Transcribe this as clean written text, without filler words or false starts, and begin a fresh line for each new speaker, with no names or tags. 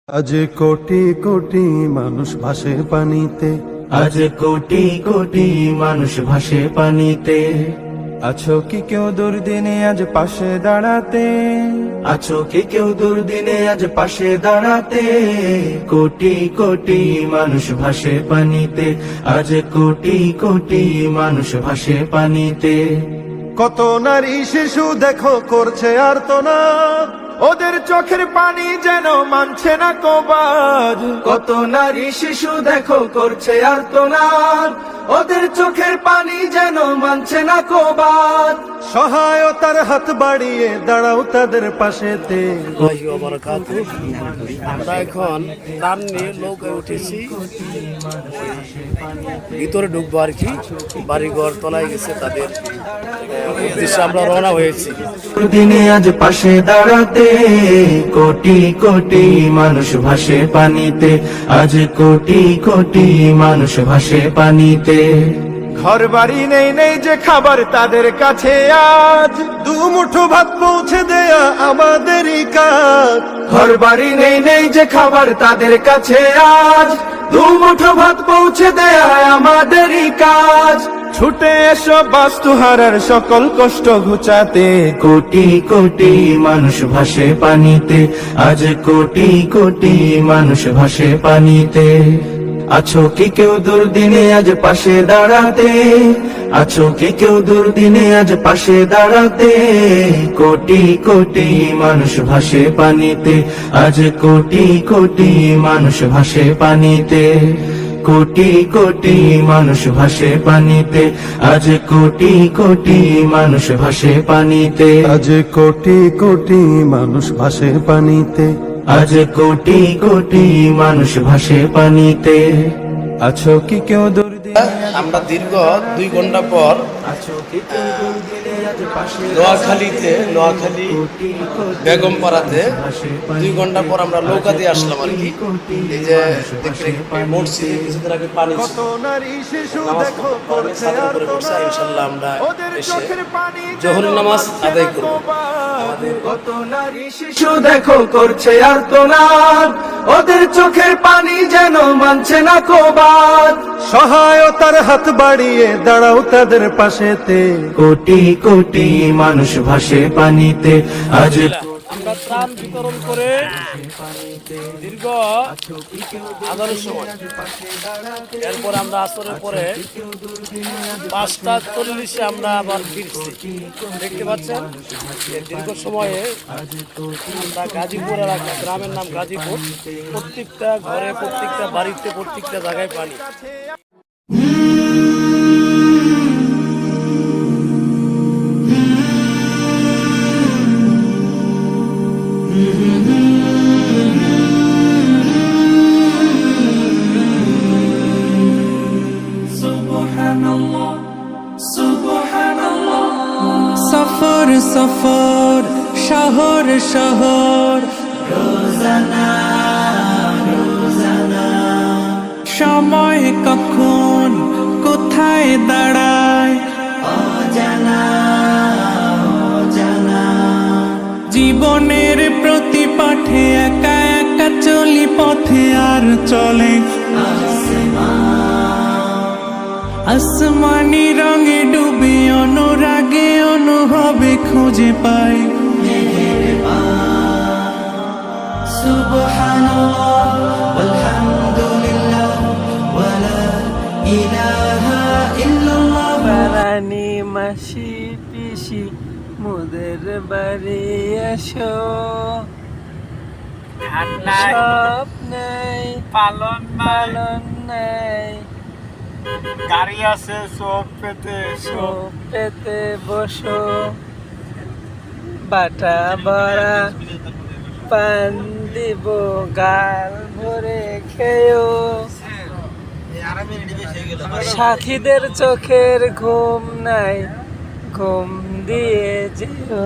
আজ কোটি কোটি মানুষ ভাসে পানিতে,
আজ কোটি কোটি মানুষ ভাসে পানিতে।
আছো কি কেউ দুর্দিনে আজ পাশে দাঁড়াতে?
আছো কি কেউ দুর্দিনে আজ পাশে দাঁড়াতে? কোটি কোটি মানুষ ভাসে পানিতে, আজ কোটি কোটি মানুষ ভাসে পানিতে।
কত নারী শিশু দেখো করছে আর্তনাদ, ওদের চোখের পানি যেন মানছে না কবাদ।
কত নারী শিশু দেখো করছে আর্তনাদ, ওদের চোখের পানি যেন মানছে না কবাদ।
সহায়তার হাত বাড়িয়ে দাঁড়াও তাদের পাশেতে।
আমরা এখন ত্রাণ নিয়ে নৌকায় উঠেছি, ভিতরে ঢুকবো আর কি। বাড়িঘর তলায় গেছে, তাদের উদ্দেশ্যে আমরা রওনা হয়েছি।
দিনে আজ পাশে দাঁড়াতে, কোটি কোটি মানুষ ভাসে পানিতে, আজ কোটি কোটি মানুষ ভাসে পানিতে।
ঘর বাড়ি নেই নেই যে খাবার তাদের কাছে, আজ দু মুঠো ভাত পৌঁছে দেয়া আমাদেরই কাজ।
ঘর বাড়ি নেই নেই যে খাবার তাদের কাছে, আজ দু মুঠো ভাত পৌঁছে দেয়া আমাদেরই কাজ।
ছুটে এসো বাস্তুহারার সকল কষ্ট ঘুচাতে।
কোটি কোটি মানুষ ভাসে পানিতে, আজ কোটি কোটি মানুষ ভাসে পানিতে। আছো কি কেউ দুর্দিনে আজ পাশে দাঁড়াতে? আছো কি কেউ দুর্দিনে আজ পাশে দাঁড়াতে? কোটি কোটি মানুষ ভাসে পানিতে, আজ কোটি কোটি মানুষ ভাসে পানিতে। কোটি কোটি মানুষ ভাসে পানিতে, আজ কোটি কোটি মানুষ ভাসে পানিতে।
আজ কোটি কোটি মানুষ ভাসে পানিতে,
আজ কোটি কোটি মানুষ ভাসে পানিতে।
আছো কি কেউ দুর্দিনে?
আমরা দীর্ঘ 2 ঘন্টা পর নোয়াখালী বেগমপাড়াতে 2 ঘন্টা পর আমরা নৌকা দিয়ে আসলাম আর কি। এই যে মসজিদে কিছুদিন আগে পানি ছিল,
নারী শিশু
নামাজ
দেখো
পড়তে
করছে
ছাদের উপরে বসে
আর্তনাদ,
ইনশাআল্লাহ আমরা
ওদের
এসে
চোখের পানি
জোহর নামাজ আদায় করব।
কত নারী শিশু দেখো করছে আর্তনাদ, ওদের চোখের পানি যেন মানছে না কবাদ।
সহায়তার হাত বাড়িয়ে দাঁড়াও তাদের পাশেতে।
কোটি কোটি মানুষ ভাসে পানিতে, আজ
আমরা ত্রাণ বিতরণ করে দীর্ঘ আদারের সময়, এরপর আমরা আসরের পরে 5:40 আমরা আবার ফিরছি। দেখতে পাচ্ছেন দীর্ঘ সময়ে আমরা গাজীপুর এলাকা, গ্রামের নাম গাজীপুর, প্রত্যেকটা ঘরে, প্রত্যেকটা বাড়িতে, প্রত্যেকটা জায়গায় পানি।
সফর সফর, শহর শহর,
রোজানা রোজানা।
সময় কখন কোথায় দাঁড়ায়
অজানা অজানা।
জীবনের প্রতি পাঠে একা একা চলি পথে, আর চলে আসমানি রঙে ডুবে, অনুরাগে অনুভবে খুঁজে পাই
সুবহানাল্লাহ ওয়ালহামদুলিল্লাহ ওয়ালা ইলাহা ইল্লাল্লাহ।
বারানি মাসি পিসি মোদের বাড়ি এসো, সব নেই পালন নেই,
গাড়ি আছে সব পেতে
সব পেতে বসো, বাটা বড়া পান দিব, গাল ভরে খেয়েও, সাথীদের চোখের ঘুম নাই, ঘুম দিয়ে যেও।